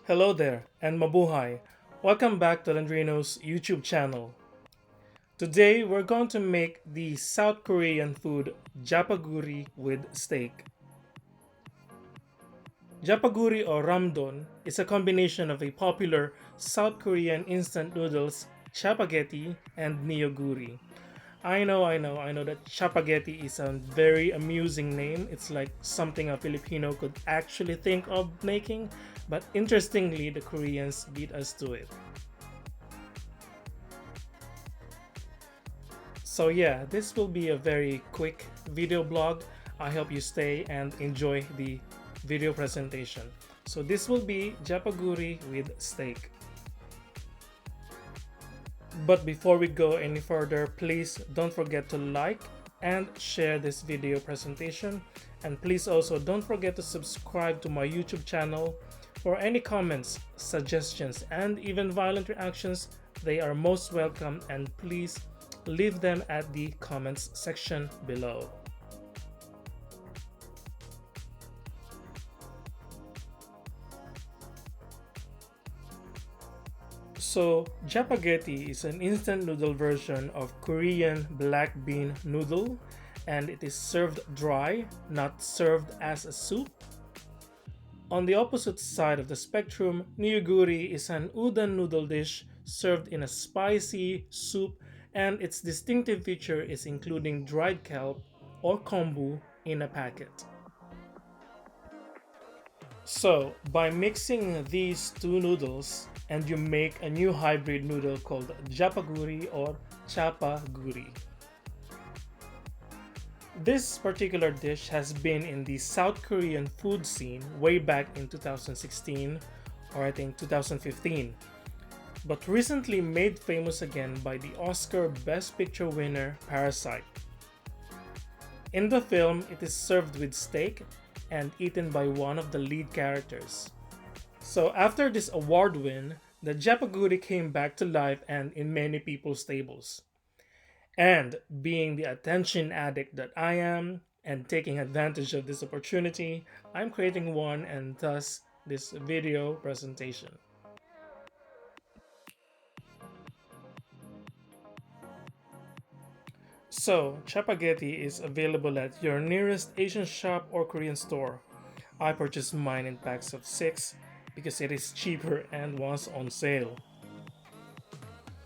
Hello there and mabuhay. Welcome back to Landrino's YouTube channel. Today we're going to make the South Korean food Japaguri with steak. Japaguri or ramdon is a combination of a popular South Korean instant noodles, Chapagetti and Neoguri. I know that Chapagetti is a very amusing name. It's like something a Filipino could actually think of making, but interestingly, the Koreans beat us to it. So yeah, this will be a very quick video blog. I hope you stay and enjoy the video presentation. So this will be Japaguri with steak. But before we go any further, please don't forget to like and share this video presentation. And please also don't forget to subscribe to my YouTube channel. For any comments, suggestions, and even violent reactions, they are most welcome, and please leave them at the comments section below. So, Japaghetti is an instant noodle version of Korean black bean noodle, and it is served dry, not served as a soup. On the opposite side of the spectrum, Neoguri is an udon noodle dish served in a spicy soup, and its distinctive feature is including dried kelp or kombu in a packet. So, by mixing these two noodles, and you make a new hybrid noodle called Jjapaguri or Chapaguri. This particular dish has been in the South Korean food scene way back in 2016 or I think 2015, but recently made famous again by the Oscar Best Picture winner Parasite. In the film, it is served with steak and eaten by one of the lead characters. So after this award win, the Japaguri came back to life and in many people's tables. And being the attention addict that I am, and taking advantage of this opportunity, I'm creating one and thus this video presentation. So, Chapagetti is available at your nearest Asian shop or Korean store. I purchased mine in packs of 6 because it is cheaper and was on sale.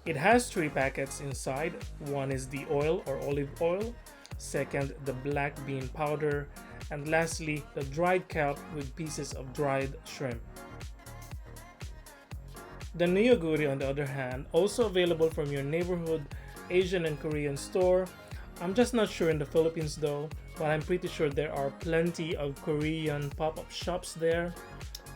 It has 3 packets inside. One is the oil or olive oil, second the black bean powder, and lastly the dried kelp with pieces of dried shrimp. The Neoguri, on the other hand, also available from your neighborhood Asian and Korean store. I'm just not sure in the Philippines though, but I'm pretty sure there are plenty of Korean pop-up shops there.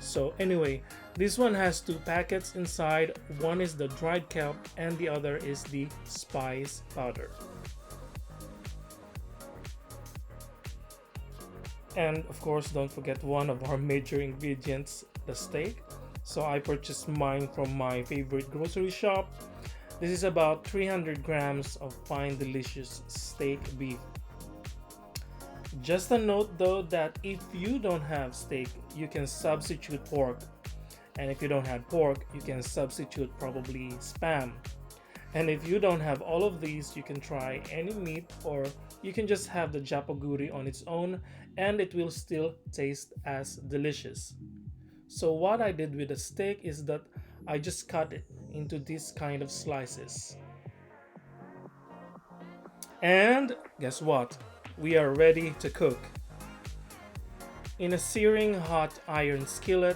So anyway, this one has 2 packets inside. One is the dried kelp and the other is the spice powder. And of course, don't forget one of our major ingredients, the steak. So I purchased mine from my favorite grocery shop. This is about 300 grams of fine delicious steak beef. Just a note though that if you don't have steak, you can substitute pork. And if you don't have pork, you can substitute probably spam. And if you don't have all of these, you can try any meat or you can just have the japaguri on its own and it will still taste as delicious. So what I did with the steak is that I just cut it into this kind of slices. And guess what? We are ready to cook. In a searing hot iron skillet,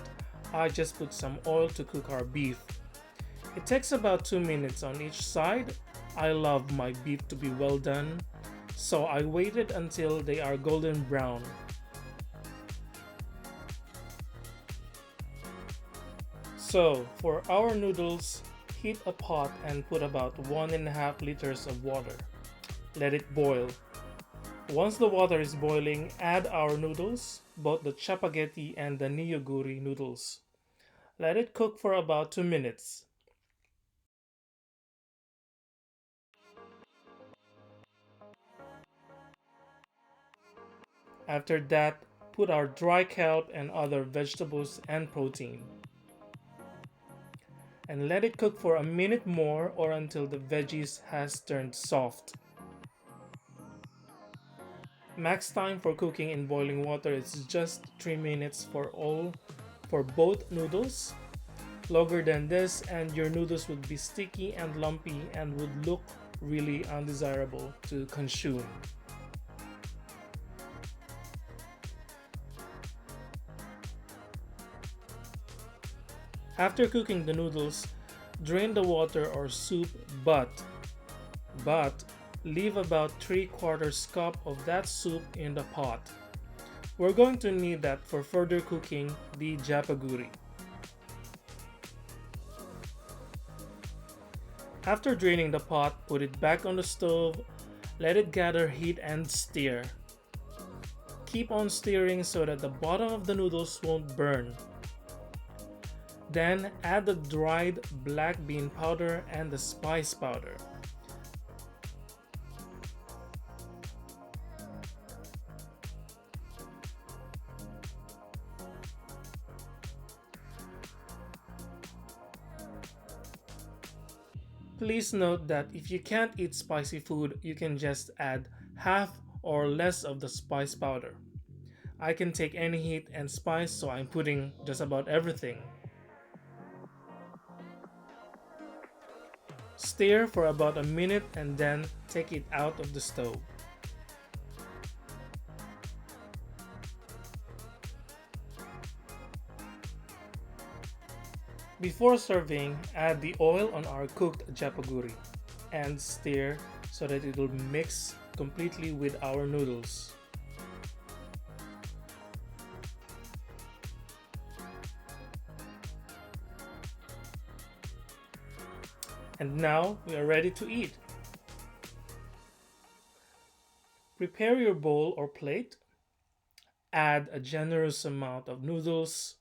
I just put some oil to cook our beef. It takes about 2 minutes on each side. I love my beef to be well done, so I waited until they are golden brown. So for our noodles, heat a pot and put about 1.5 liters of water. Let it boil. Once the water is boiling, add our noodles, both the Chapagetti and the Neoguri noodles. Let it cook for about 2 minutes. After that, put our dry kelp and other vegetables and protein. and let it cook for a minute more or until the veggies has turned soft. Max time for cooking in boiling water is just 3 minutes for both noodles. Longer than this and your noodles would be sticky and lumpy and would look really undesirable to consume. After cooking the noodles, drain the water or soup, but leave about 3/4 cup of that soup in the pot. We're going to need that for further cooking the Jjapaguri. After draining the pot, put it back on the stove, let it gather heat and stir. Keep on stirring so that the bottom of the noodles won't burn. Then add the dried black bean powder and the spice powder. Please note that if you can't eat spicy food, you can just add half or less of the spice powder. I can take any heat and spice, so I'm putting just about everything. Stir for about a minute and then take it out of the stove. Before serving, add the oil on our cooked Jjapaguri and stir so that it will mix completely with our noodles. And now we are ready to eat. Prepare your bowl or plate. Add a generous amount of noodles.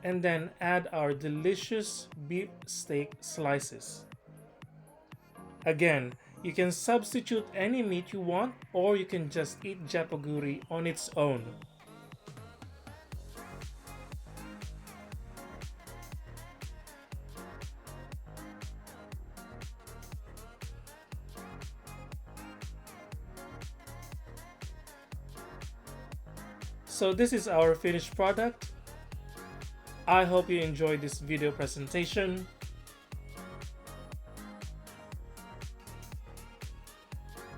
And then add our delicious beef steak slices. Again, you can substitute any meat you want, or you can just eat Jjapaguri on its own. So this is our finished product. I hope you enjoyed this video presentation.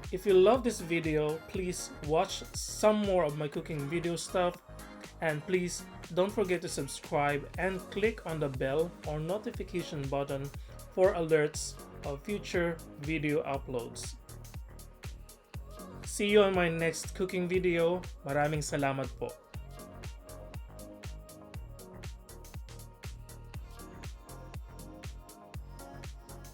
If you love this video, please watch some more of my cooking video stuff, and please don't forget to subscribe and click on the bell or notification button for alerts of future video uploads. See you on my next cooking video. Maraming salamat po.